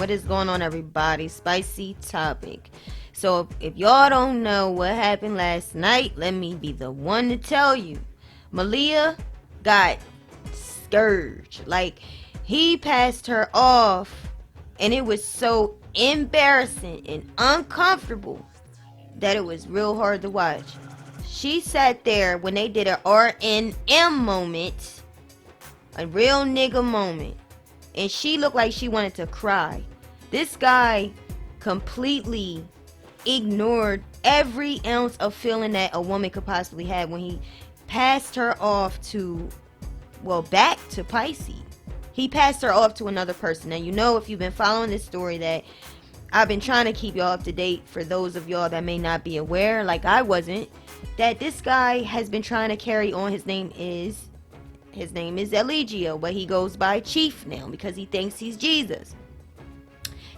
What is going on, everybody? Spicy topic. So if y'all don't know what happened last night, let me be the one to tell you. Malia got scourged. Like, he passed her off, and it was so embarrassing and uncomfortable that it was real hard to watch. She sat there when they did an RNM moment, a real nigga moment, and she looked like she wanted to cry. This guy completely ignored every ounce of feeling that a woman could possibly have when he passed her off to, well, back to Pisce. He passed her off to another person. And you know, if you've been following this story, that I've been trying to keep y'all up to date for those of y'all that may not be aware, like I wasn't, that this guy has been trying to carry on. His name is Eligio, but he goes by Chief now because he thinks he's Jesus.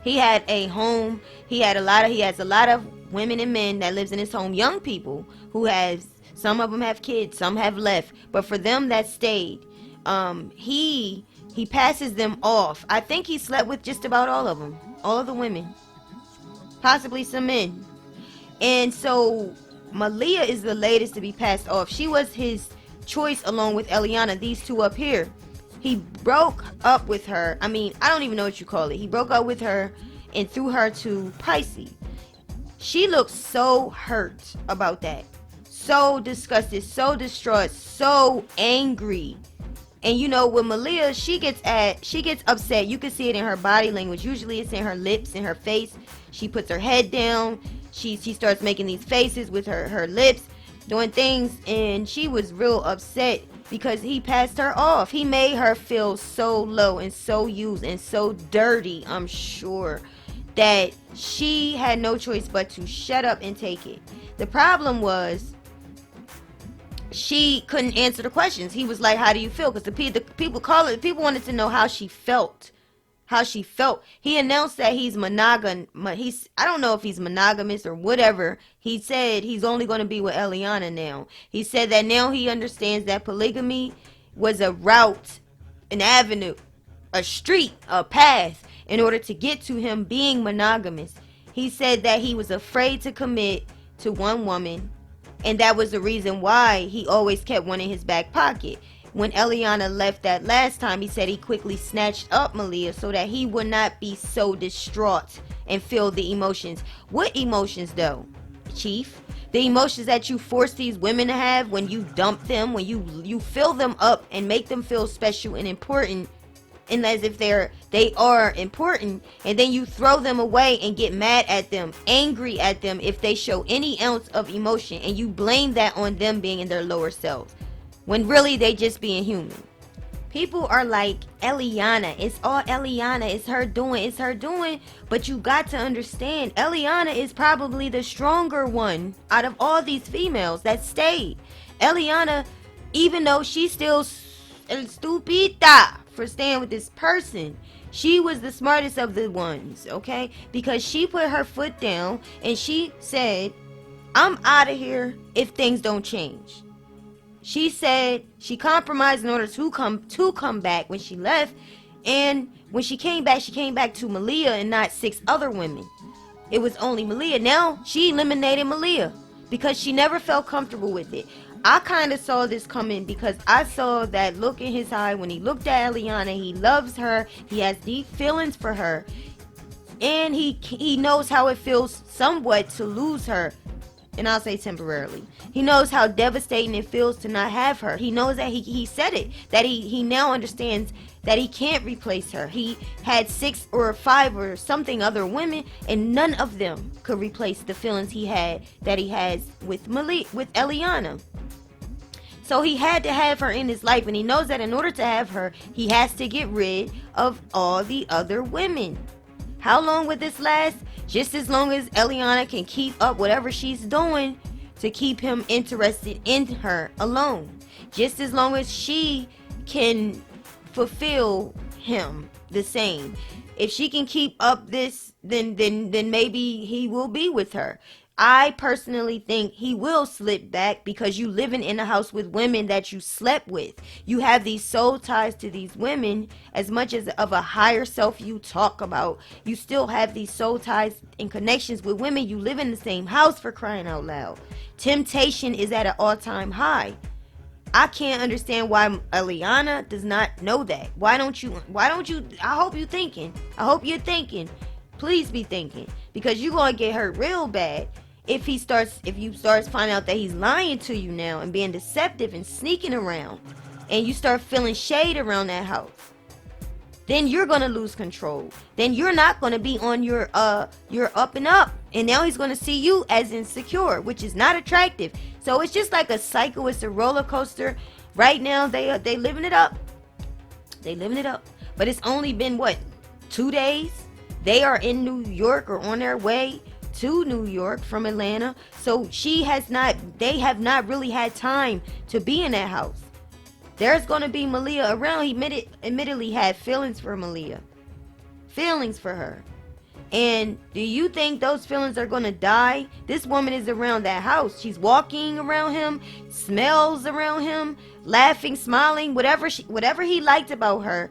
He had a home. He has a lot of women and men that lives in his home, young people who has, some of them have kids, some have left, but for them that stayed, he passes them off. I think he slept with just about all of them, all of the women, possibly some men. And so Malia is the latest to be passed off. She was his choice along with Eliana, these two up here. He broke up with her. I mean, I don't even know what you call it. He broke up with her and threw her to Pisce. She looked so hurt about that, so disgusted, so distraught, so angry. And you know, with Malia, she gets upset. You can see it in her body language. Usually it's in her lips, in her face. She puts her head down. She starts making these faces with her lips, doing things, and she was real upset because he passed her off. He made her feel so low and so used and so dirty, I'm sure, that she had no choice but to shut up and take it. The problem was she couldn't answer the questions. He was like, how do you feel? Because the people wanted to know how she felt. He announced that he's I don't know if he's monogamous or whatever. He said he's only going to be with Eliana now. He said that now he understands that polygamy was a route, an avenue, a street, a path in order to get to him being monogamous. He said that he was afraid to commit to one woman, and that was the reason why he always kept one in his back pocket. When Eliana left that last time, he said he quickly snatched up Malia so that he would not be so distraught and feel the emotions. What emotions though, Chief? The emotions that you force these women to have when you dump them, when you fill them up and make them feel special and important, and as if they are important, and then you throw them away and get mad at them, angry at them if they show any ounce of emotion, and you blame that on them being in their lower selves, when really they just being human. People are like, Eliana, it's all Eliana, it's her doing, but you got to understand, Eliana is probably the stronger one out of all these females that stayed. Eliana, even though she's still stupida for staying with this person, she was the smartest of the ones, okay? Because she put her foot down and she said, I'm out of here if things don't change. She said she compromised in order to come back when she left, and when she came back to Malia and not 6 other women. It was only Malia. Now she eliminated Malia because she never felt comfortable with it. I kind of saw this coming because I saw that look in his eye when he looked at Eliana. He loves her. He has deep feelings for her, and he knows how it feels somewhat to lose her. And I'll say temporarily. He knows how devastating it feels to not have her. He knows that he said it. That he now understands that he can't replace her. He had 6 or 5 or something other women, and none of them could replace the feelings he has with Eliana. So he had to have her in his life, and he knows that in order to have her, he has to get rid of all the other women. How long would this last? Just as long as Eliana can keep up whatever she's doing to keep him interested in her alone. Just as long as she can fulfill him the same. If she can keep up this, then maybe he will be with her. I personally think he will slip back because you living in a house with women that you slept with. You have these soul ties to these women. As much as of a higher self you talk about, you still have these soul ties and connections with women. You live in the same house, for crying out loud. Temptation is at an all-time high. I can't understand why Eliana does not know that. Why don't you I hope you're thinking. Please be thinking, because you're going to get hurt real bad if you start finding out that he's lying to you now and being deceptive and sneaking around, and you start feeling shade around that house. Then you're going to lose control. Then you're not going to be on your up and up. And now he's going to see you as insecure, which is not attractive. So it's just like a cycle. It's a roller coaster. Right now they living it up. But it's only been 2 days? They are in New York or on their way to New York from Atlanta. So they have not really had time to be in that house. There's going to be Malia around. He admittedly had feelings for Malia. Feelings for her. And do you think those feelings are going to die? This woman is around that house. She's walking around him, smells around him, laughing, smiling, whatever he liked about her,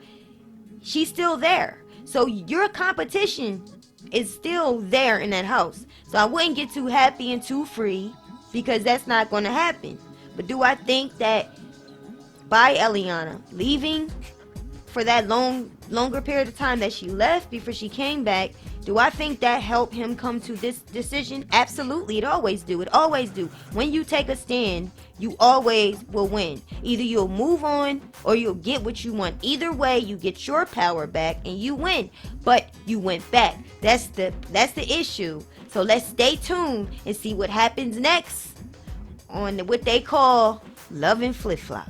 she's still there. So your competition is still there in that house. So I wouldn't get too happy and too free, because that's not going to happen. But do I think that by Eliana leaving for that longer period of time that she left before she came back, do I think that helped him come to this decision? Absolutely. It always do. When you take a stand, you always will win. Either you'll move on or you'll get what you want. Either way, you get your power back and you win. But you went back. That's the issue. So let's stay tuned and see what happens next on what they call Love and Flip Flop.